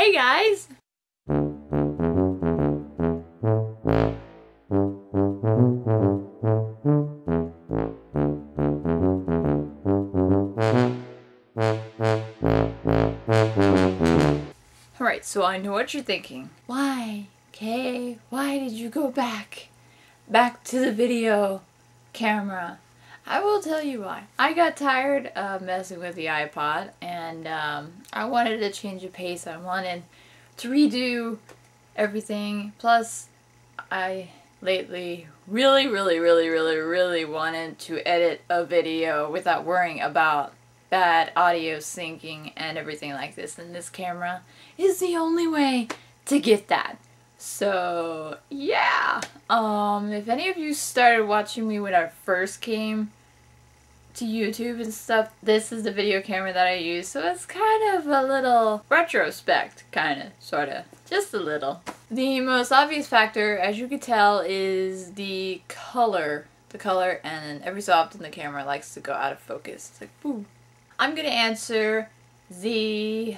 Hey guys! Alright, so I know what you're thinking. Why, Kay? Why did you go back to the video camera? I will tell you why. I got tired of messing with the iPod, and I wanted to change the pace. I wanted to redo everything. Plus, I lately really wanted to edit a video without worrying about bad audio syncing and everything like this. And this camera is the only way to get that. So, yeah. If any of you started watching me when I first came to YouTube and stuff, this is the video camera that I use. So it's kind of a little retrospect, sorta. Just a little. The most obvious factor, as you can tell, is the color. The color, and every so often the camera likes to go out of focus. It's like, boo. I'm gonna answer the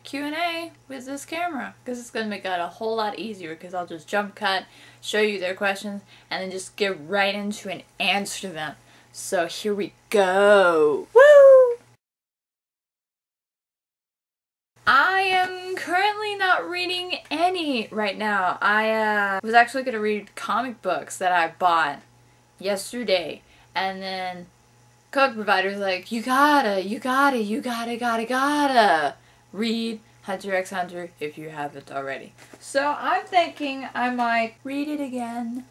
Q&A with this camera because it's going to make it a whole lot easier, because I'll just jump cut, show you their questions, and then just get right into and answer them. So here we go. Woo! I am currently not reading any right now. I was actually going to read comic books that I bought yesterday, and then comic provider's like, you gotta read Hunter x Hunter if you haven't already. So I'm thinking I might read it again.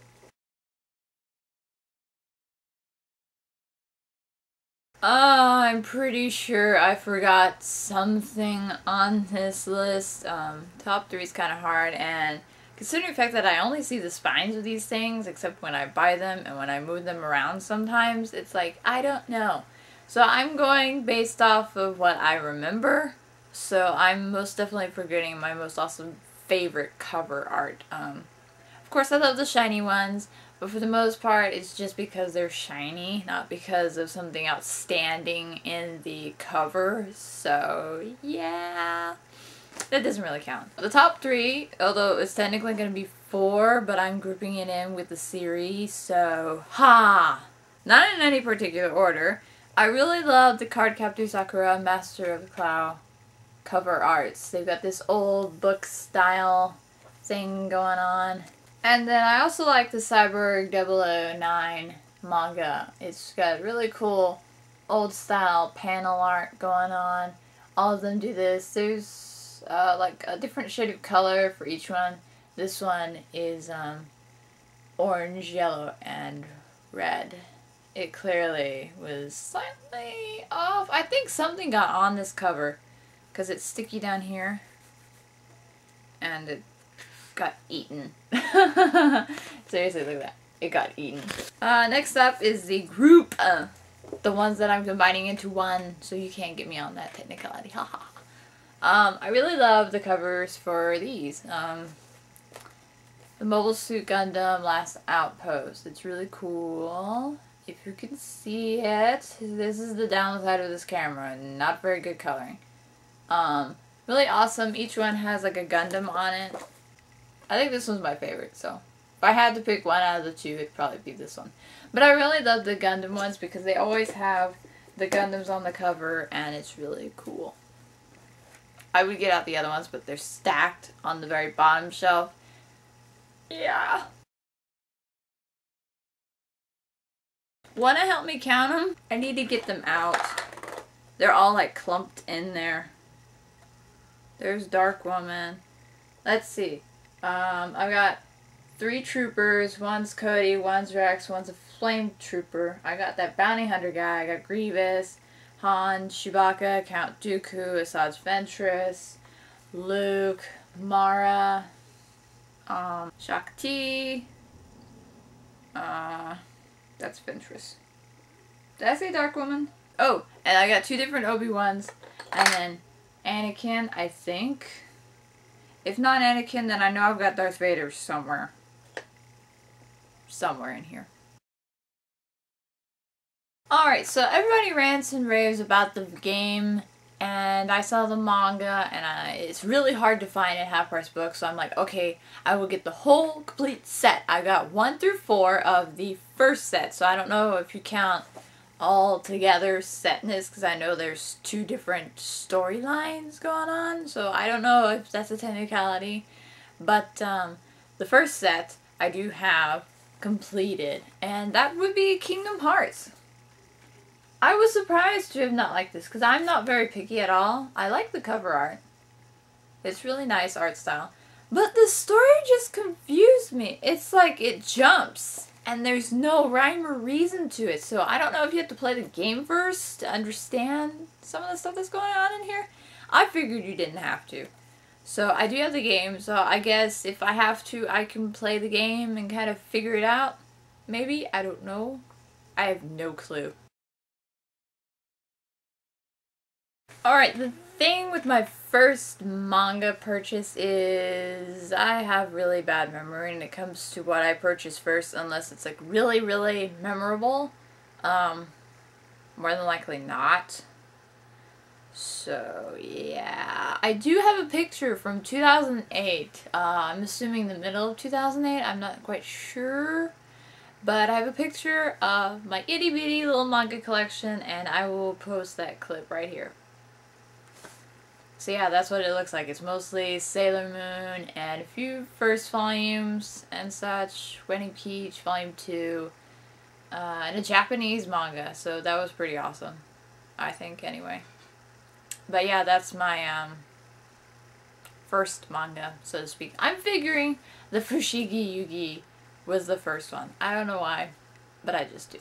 I'm pretty sure I forgot something on this list. Top 3 is kind of hard, and considering the fact that I only see the spines of these things, except when I buy them and when I move them around sometimes, it's like, I don't know. So I'm going based off of what I remember. So I'm most definitely forgetting my most awesome favorite cover art. Of course I love the shiny ones, but for the most part it's just because they're shiny, not because of something outstanding in the cover. So yeah, that doesn't really count. The top 3, although it's technically going to be 4, but I'm grouping it in with the series, so not in any particular order. I really love the Cardcaptor Sakura Master of the Cloud cover arts. They've got this old book style thing going on. And then I also like the Cyborg 009 manga. It's got really cool old style panel art going on. All of them do this. There's like a different shade of color for each one. This one is orange, yellow, and red. It clearly was slightly off. I think something got on this cover, because it's sticky down here, and it got eaten. Seriously, look at that. It got eaten. Next up is the group. The ones that I'm combining into one, so you can't get me on that technicality. Haha. I really love the covers for these. The Mobile Suit Gundam Last Outpost. It's really cool. If you can see it, this is the downside of this camera. Not very good coloring. Really awesome. Each one has like a Gundam on it. I think this one's my favorite, so if I had to pick one out of the 2, it'd probably be this one. But I really love the Gundam ones because they always have the Gundams on the cover, and it's really cool. I would get out the other ones, but they're stacked on the very bottom shelf. Yeah. Wanna help me count them? I need to get them out. They're all like clumped in there. There's Dark Woman. Let's see. I've got 3 troopers. One's Cody, one's Rex, one's a flame trooper. I got that bounty hunter guy. I got Grievous, Han, Chewbacca, Count Dooku, Asajj Ventress, Luke, Mara, Shakti. That's Ventress. Did I say Dark Woman? Oh, and I got 2 different Obi-Wans, and then Anakin, I think. If not Anakin, then I know I've got Darth Vader somewhere. Somewhere in here. Alright, so everybody rants and raves about the game, and and I saw the manga, and it's really hard to find at half-price books, so I'm like, okay, I will get the whole complete set. I got 1 through 4 of the first set, so I don't know if you count all together setness, because I know there's 2 different storylines going on, so I don't know if that's a technicality, but the first set I do have completed, and that would be Kingdom Hearts. I was surprised to have not liked this, because I'm not very picky at all. I like the cover art. It's really nice art style. But the story just confused me. It's like it jumps, and there's no rhyme or reason to it. So I don't know if you have to play the game first to understand some of the stuff that's going on in here. I figured you didn't have to. So I do have the game, so I guess if I have to, I can play the game and kind of figure it out. Maybe, I don't know. I have no clue. Alright, the thing with my first manga purchase is I have really bad memory when it comes to what I purchase first, unless it's like really, really memorable. More than likely not. So, yeah. I do have a picture from 2008. I'm assuming the middle of 2008. I'm not quite sure. But I have a picture of my itty bitty little manga collection, and I will post that clip right here. So yeah, that's what it looks like. It's mostly Sailor Moon and a few first volumes and such. Wedding Peach, Volume 2. And a Japanese manga. So that was pretty awesome. I think, anyway. But yeah, that's my first manga, so to speak. I'm figuring the Fushigi Yugi was the first one. I don't know why, but I just do.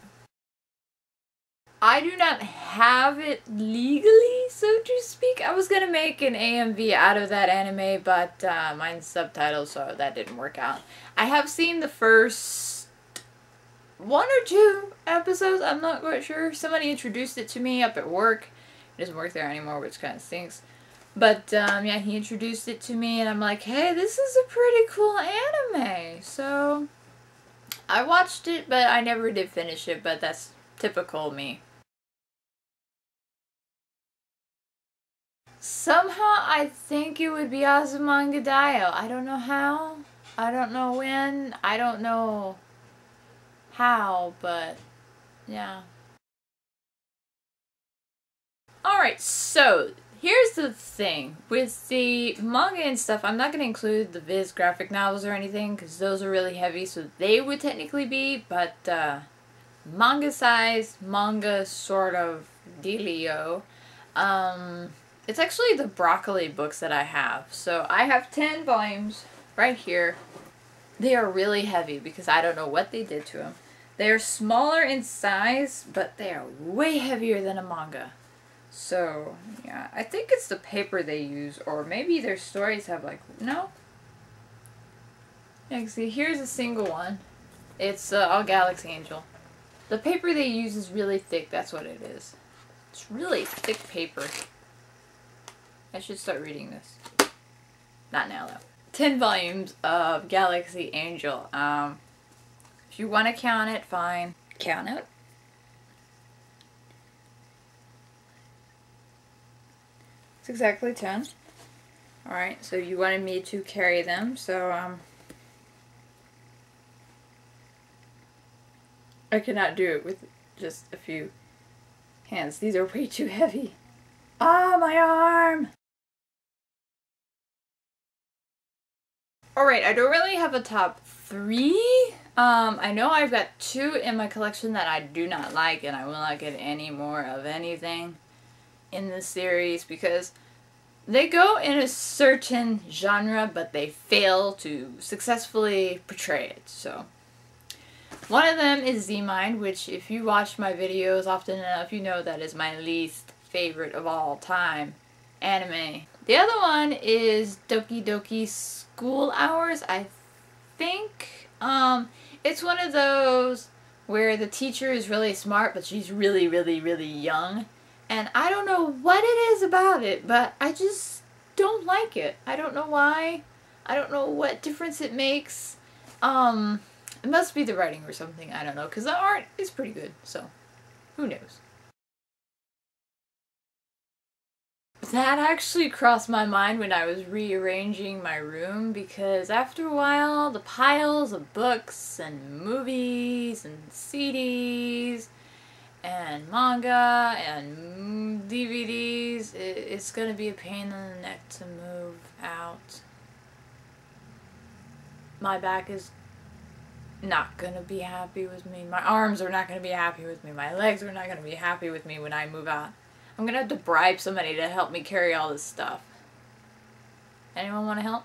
I do not have it legally, so to speak. I was gonna make an AMV out of that anime, but mine's subtitled, so that didn't work out. I have seen the first 1 or 2 episodes, I'm not quite sure. Somebody introduced it to me up at work. It doesn't work there anymore, which kind of stinks. But, yeah, he introduced it to me, and I'm like, hey, this is a pretty cool anime. So, I watched it, but I never did finish it, but that's typical me. Somehow, I think it would be Azumanga Daioh. I don't know how. I don't know when. I don't know how, but, yeah. Alright, so here's the thing. With the manga and stuff, I'm not going to include the Viz graphic novels or anything because those are really heavy, so they would technically be, but manga size, manga sort of dealio. It's actually the Broccoli books that I have. So I have 10 volumes right here. They are really heavy because I don't know what they did to them. They're smaller in size, but they are way heavier than a manga. So, yeah, I think it's the paper they use, or maybe their stories have like, no? Yeah, see, here's a single one. It's All Galaxy Angel. The paper they use is really thick, that's what it is. It's really thick paper. I should start reading this. Not now, though. 10 volumes of Galaxy Angel. If you want to count it, fine. Count it. It's exactly 10. Alright, so you wanted me to carry them, so I cannot do it with just a few hands. These are way too heavy. Ah, my arm! Alright, I don't really have a top 3. I know I've got 2 in my collection that I do not like, and I will not get any more of anything in this series because they go in a certain genre, but they fail to successfully portray it. So, one of them is Z-Mind, which if you watch my videos often enough, you know that is my least favorite of all time anime. The other one is Doki Doki School Hours, I think. It's one of those where the teacher is really smart, but she's really, really, really young. And I don't know what it is about it, but I just don't like it. I don't know why. I don't know what difference it makes. It must be the writing or something. I don't know, because the art is pretty good, so who knows. That actually crossed my mind when I was rearranging my room, because after a while the piles of books and movies and CDs and manga and DVDs, it's gonna be a pain in the neck to move out. My back is not gonna be happy with me. My arms are not gonna be happy with me. My legs are not gonna be happy with me when I move out. I'm gonna have to bribe somebody to help me carry all this stuff. Anyone want to help?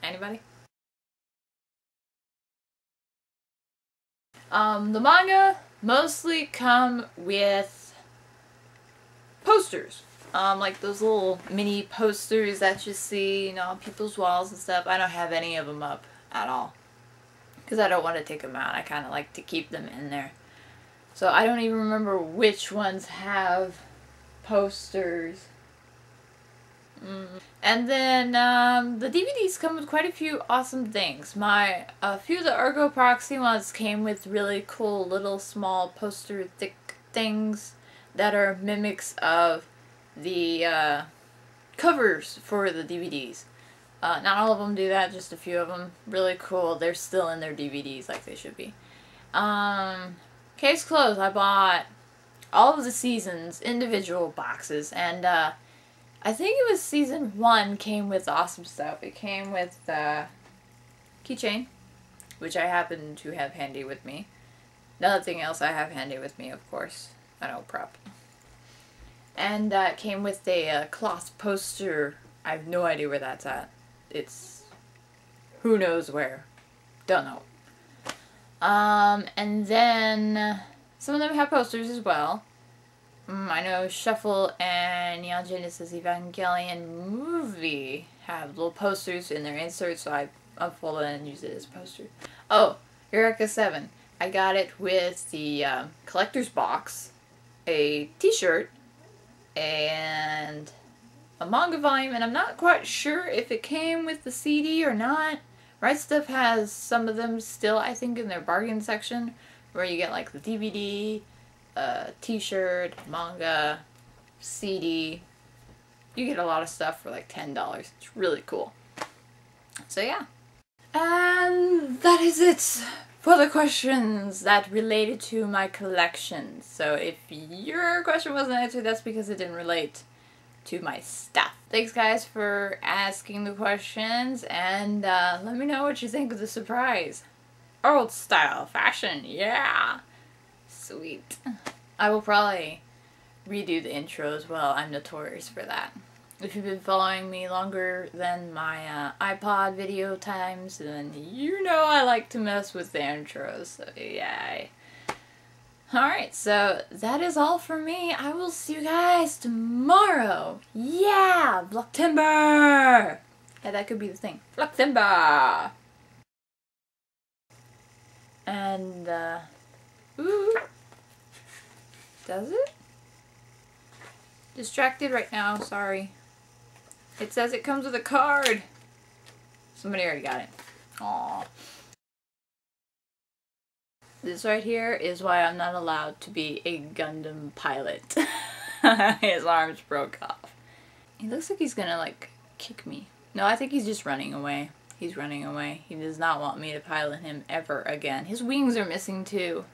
Anybody? The manga mostly come with posters. Like those little mini posters that you see, you know, on people's walls and stuff. I don't have any of them up at all, because I don't want to take them out. I kind of like to keep them in there. So I don't even remember which ones have posters. And then the DVDs come with quite a few awesome things. A few of the Ergo Proxy ones came with really cool little small poster thick things that are mimics of the covers for the DVDs. Not all of them do that, just a few of them. Really cool. They're still in their DVDs like they should be. Case closed. I bought all of the seasons, individual boxes, and I think it was season 1 came with awesome stuff. It came with keychain, which I happen to have handy with me. Nothing else I have handy with me, of course. I don't prep. And it came with a cloth poster. I have no idea where that's at. It's who knows where. Don't know. And then some of them have posters as well. I know Shuffle and Neon Genesis Evangelion movie have little posters in their inserts, so I unfold it and use it as a poster. Oh, Eureka 7. I got it with the collector's box, a t-shirt, and a manga volume, and I'm not quite sure if it came with the CD or not. Right Stuff has some of them still, I think, in their bargain section, where you get like the DVD, t-shirt, manga, CD. You get a lot of stuff for like $10. It's really cool. So yeah. And that is it for the questions that related to my collection. So if your question wasn't answered, that's because it didn't relate to my stuff. Thanks guys for asking the questions, and let me know what you think of the surprise. Old style fashion, yeah! Sweet. I will probably redo the intro as well. I'm notorious for that. If you've been following me longer than my iPod video times, then you know I like to mess with the intros, so yay. Alright, so that is all for me. I will see you guys tomorrow. Yeah! Vlogtember! Yeah, that could be the thing. Vlogtember! And, ooh. Does it? Distracted right now, sorry. It says it comes with a card. Somebody already got it. Aww. This right here is why I'm not allowed to be a Gundam pilot. His arms broke off. He looks like he's gonna, like, kick me. No, I think he's just running away. He's running away. He does not want me to pilot him ever again. His wings are missing too.